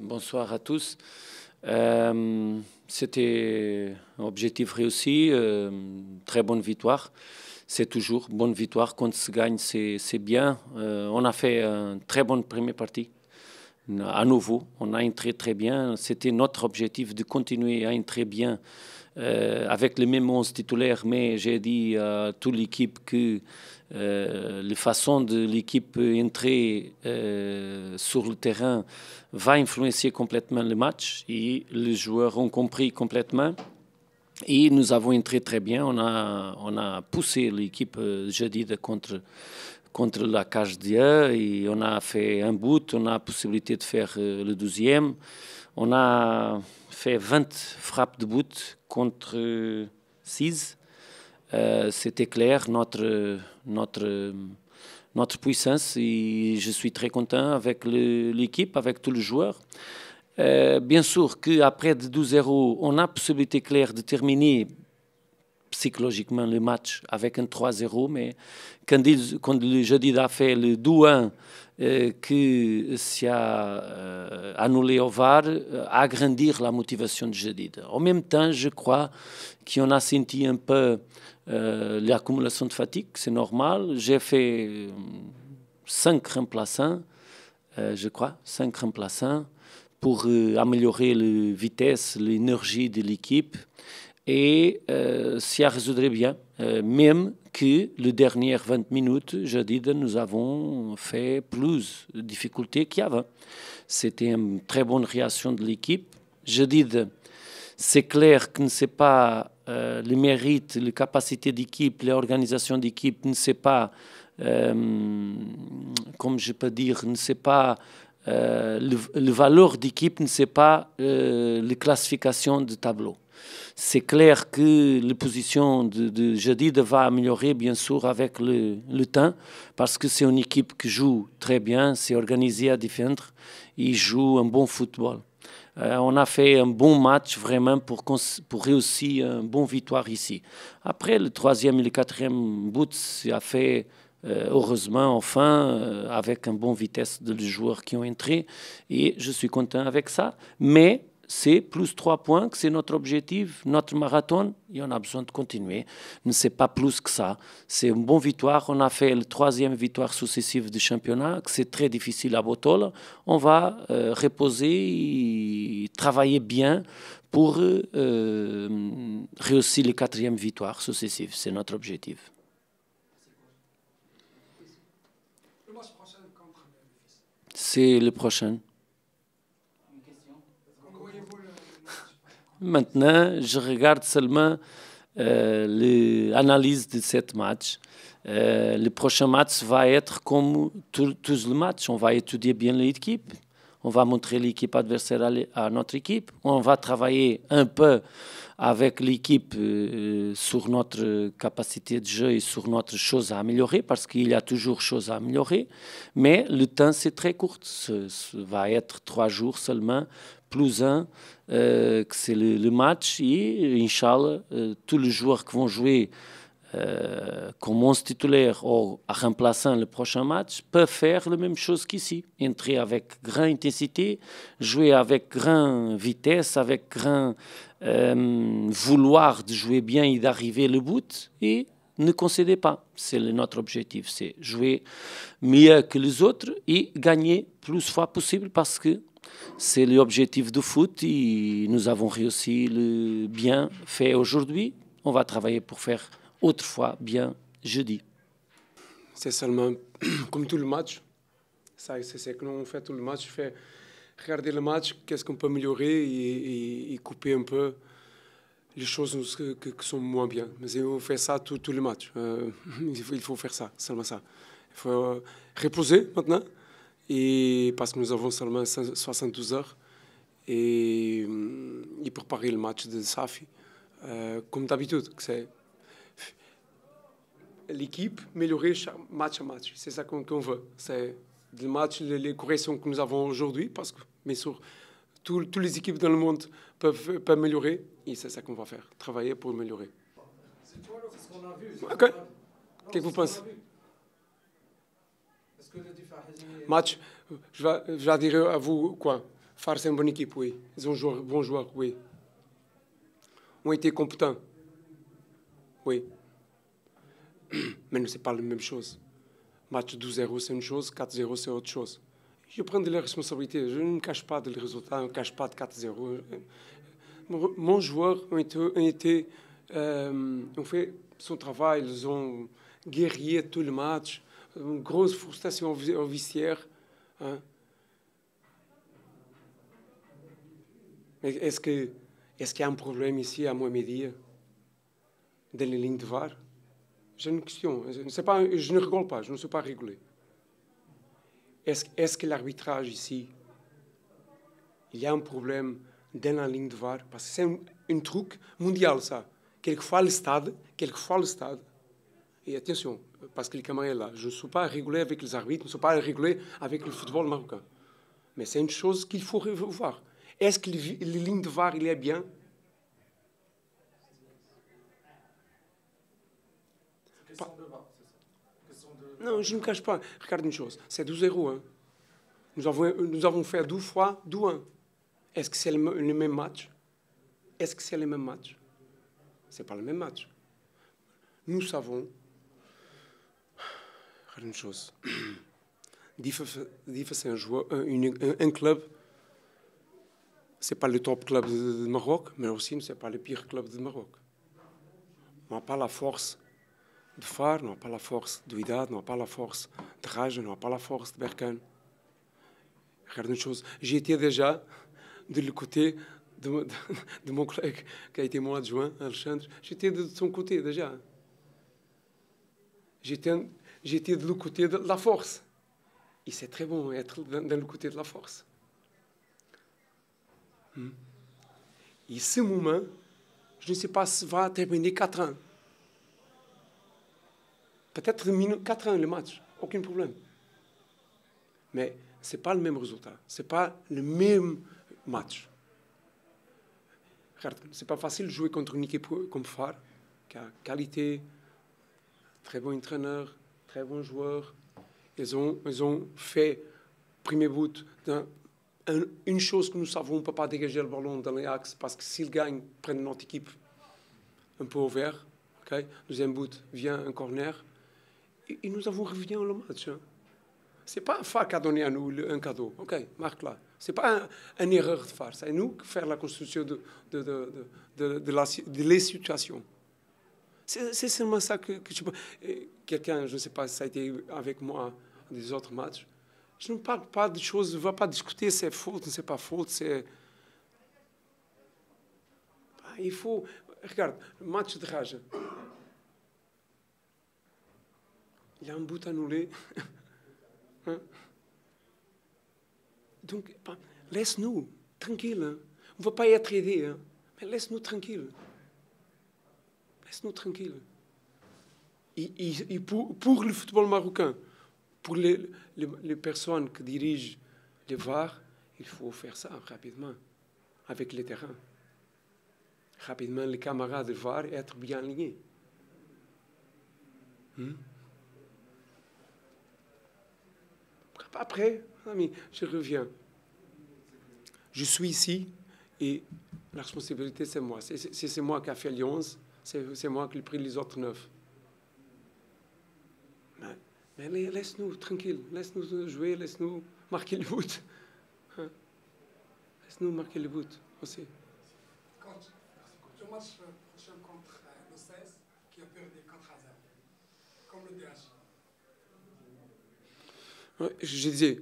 Bonsoir à tous. C'était un objectif réussi, très bonne victoire. C'est toujours bonne victoire. Quand se gagne, c'est bien. On a fait une très bonne première partie. À nouveau, on a entré très bien. C'était notre objectif de continuer à entrer bien avec les mêmes 11 titulaires, mais j'ai dit à toute l'équipe que la façon de l'équipe entrer sur le terrain va influencer complètement le match et les joueurs ont compris complètement. Et nous avons entré très bien. On a poussé l'équipe jeudi contre la cage d'hier et on a fait un but. On a la possibilité de faire le 12e. On a fait 20 frappes de but contre 6. C'était clair notre puissance et je suis très content avec l'équipe, avec tous les joueurs. Bien sûr qu'après 2-0, on a la possibilité claire de terminer psychologiquement le match avec un 3-0, mais quand le jeudi a fait le 2-1 que s'est annulé au VAR, a agrandir la motivation de jeudi. En même temps, je crois qu'on a senti un peu l'accumulation de fatigue, c'est normal. J'ai fait 5 remplaçants, je crois, 5 remplaçants pour améliorer la vitesse, l'énergie de l'équipe. Et ça résoudrait bien, même que les dernières 20 minutes, je dis, nous avons fait plus de difficultés qu'avant. C'était une très bonne réaction de l'équipe. Je dis, c'est clair que ce n'est pas le mérite, la capacité d'équipe, l'organisation d'équipe, ne sait pas, comme je peux dire, ne sait pas le valeur d'équipe, ne sait pas la classification de tableau. C'est clair que la position de Jadid va améliorer, bien sûr, avec le temps, parce que c'est une équipe qui joue très bien, c'est organisé à défendre, et joue un bon football. On a fait un bon match vraiment pour réussir une bonne victoire ici. Après, le 3e et le 4e but, ça a fait heureusement, enfin, avec une bonne vitesse de les joueurs qui ont entré, et je suis content avec ça. Mais c'est plus 3 points, que c'est notre objectif, notre marathon, et on a besoin de continuer. Ne c'est pas plus que ça. C'est une bonne victoire. On a fait la 3e victoire successive du championnat, que c'est très difficile à Botola. On va reposer et travailler bien pour réussir la 4e victoire successive. C'est notre objectif. C'est le prochain. Maintenant, je regarde seulement l'analyse de ce match. Le prochain match va être comme tous les matchs. On va étudier bien l'équipe. On va montrer l'équipe adversaire à notre équipe. On va travailler un peu avec l'équipe sur notre capacité de jeu et sur notre chose à améliorer, parce qu'il y a toujours choses à améliorer. Mais le temps, c'est très court. Ça va être 3 jours seulement, plus 1, que c'est le match. Et, Inch'Allah, tous les joueurs qui vont jouer comme 11 titulaire ou en remplaçant le prochain match peuvent faire la même chose qu'ici. Entrer avec grande intensité, jouer avec grande vitesse, avec grand vouloir de jouer bien et d'arriver au but, et ne concédez pas. C'est notre objectif, c'est jouer mieux que les autres et gagner plus de fois possible, parce que c'est l'objectif du foot et nous avons réussi le bien fait aujourd'hui. On va travailler pour faire autrefois bien jeudi. C'est seulement comme tout le match. C'est que nous on fait tout le match, regarder le match, qu'est-ce qu'on peut améliorer et couper un peu les choses qui sont moins bien. Mais on fait ça tout le match. Il faut faire ça, seulement ça. Il faut reposer maintenant, et parce que nous avons seulement 72 heures et préparer le match de Safi. Comme d'habitude, c'est l'équipe améliorer match à match. C'est ça qu'on veut. C'est le match, les corrections que nous avons aujourd'hui, parce que, bien sûr, toutes les équipes dans le monde peuvent améliorer, et c'est ça qu'on va faire, travailler pour améliorer. C'est ce qu'on a vu. Ok. Qu'est-ce que vous pensez? Match, je vais dire à vous quoi? Faro, c'est une bonne équipe, oui. Ils ont joué, bons joueurs, oui. Ont été compétents, oui. Mais ce n'est pas la même chose. Match 2-0, c'est une chose, 4-0, c'est autre chose. Je prends de la responsabilité. Je ne me cache pas du résultat, je ne me cache pas de 4-0. Mon joueur ont fait son travail, ils ont guerrier tout le match, une grosse frustration au vestiaire. Hein. Mais est-ce qu'il y a un problème ici à Mohamedia, dans les lignes de VAR? J'ai une question. Je ne rigole pas, je ne suis pas rigolé. Est-ce que l'arbitrage ici, il y a un problème dans la ligne de VAR? Parce que c'est un truc mondial, ça. Quelquefois le stade, et attention, parce que le camarade est là, je ne suis pas à rigoler avec les arbitres, je ne suis pas à rigoler avec le football marocain. Mais c'est une chose qu'il faut revoir. Est-ce que les lignes de VAR, il est bien? Non, je ne me cache pas. Regarde une chose, c'est 2-0. Hein. Nous avons fait 2 fois 2-1. Est-ce que c'est le même match? Est-ce que c'est le même match? Ce n'est pas le même match. Nous savons... Regarde une chose. DIFA, c'est un club. Ce n'est pas le top club de Maroc, mais aussi ce n'est pas le pire club de Maroc. On n'a pas la force de Faro, on n'a pas la force de Wydad, on n'a pas la force de Raja, on n'a pas la force de Berkane. Regarde une chose, j'étais déjà du côté de mon collègue qui a été mon adjoint, Alexandre. J'étais de son côté déjà. J'étais du côté de la force. Et c'est très bon être dans le côté de la force. Et ce moment, je ne sais pas si va terminer 4-1. Peut-être 4-1 le match, aucun problème. Mais ce n'est pas le même résultat. Ce n'est pas le même match. Regarde, ce n'est pas facile de jouer contre une équipe comme Faro, qui a qualité, très bon entraîneur, très bon joueur. Ils ont fait premier but une chose que nous savons, on ne peut pas dégager le ballon dans l'axe parce que s'ils gagnent, prennent notre équipe un peu au vert. Okay? Deuxième but vient un corner. Et nous avons revenu le match. Hein. Ce n'est pas Faro qui a donné à nous un cadeau. OK, marque là. Ce n'est pas une erreur de Faro. C'est nous qui faisons la construction de les situations. C'est seulement ça que je peux... Quelqu'un, je ne sais pas si ça a été avec moi des autres matchs, je ne parle pas de choses, je ne vais pas discuter si c'est faute ou c'est pas faute. Il faut... Regarde, le match de Raja. Il y a un but annulé. Hein? Donc, laisse-nous tranquille. Hein? On ne va pas être aidé, hein? Mais laisse-nous tranquille. Laisse-nous tranquille. Et pour le football marocain, pour les personnes qui dirigent les VAR, il faut faire ça rapidement, avec les terrains. Rapidement, les camarades de VAR être bien alignés. Après, ami, je reviens. Je suis ici et la responsabilité, c'est moi. C'est moi qui ai fait les 11, c'est moi qui ai pris les autres 9. Mais laisse-nous tranquille, laisse-nous jouer, laisse-nous marquer le but. Hein? Laisse-nous marquer le but aussi. Coach, le match prochain contre le 16 qui a perdu 4-0, comme le DH. Je disais,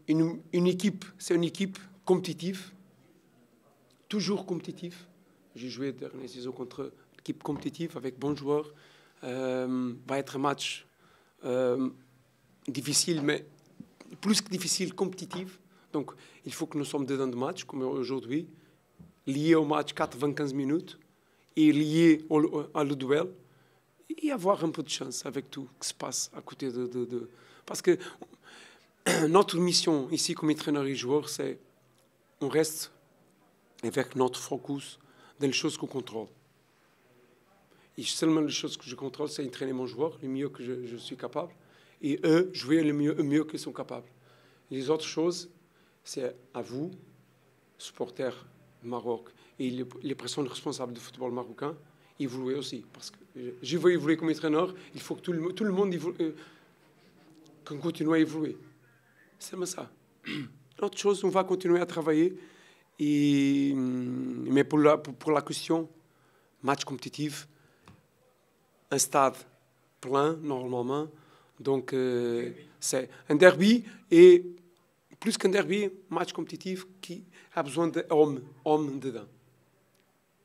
une équipe, c'est une équipe compétitive, toujours compétitive. J'ai joué dernière saison contre une équipe compétitive avec bons joueurs. Va être un match difficile, mais plus que difficile, compétitif. Donc, il faut que nous sommes dedans de match, comme aujourd'hui, liés au match 4-25 minutes et liés à le duel, et avoir un peu de chance avec tout ce qui se passe à côté de... Parce que notre mission ici, comme entraîneur et joueur, c'est on reste avec notre focus dans les choses qu'on contrôle. Et seulement les choses que je contrôle, c'est entraîner mon joueur le mieux que je suis capable. Et eux, jouer le mieux qu'ils sont capables. Les autres choses, c'est à vous supporter du Maroc et les personnes responsables du football marocain évoluer aussi. Parce que je veux évoluer comme entraîneur, il faut que tout le monde continue à évoluer. C'est ça. Autre chose, on va continuer à travailler. Mais pour la question, match compétitif, un stade plein, normalement. Donc, c'est un derby et plus qu'un derby, match compétitif qui a besoin d'hommes dedans.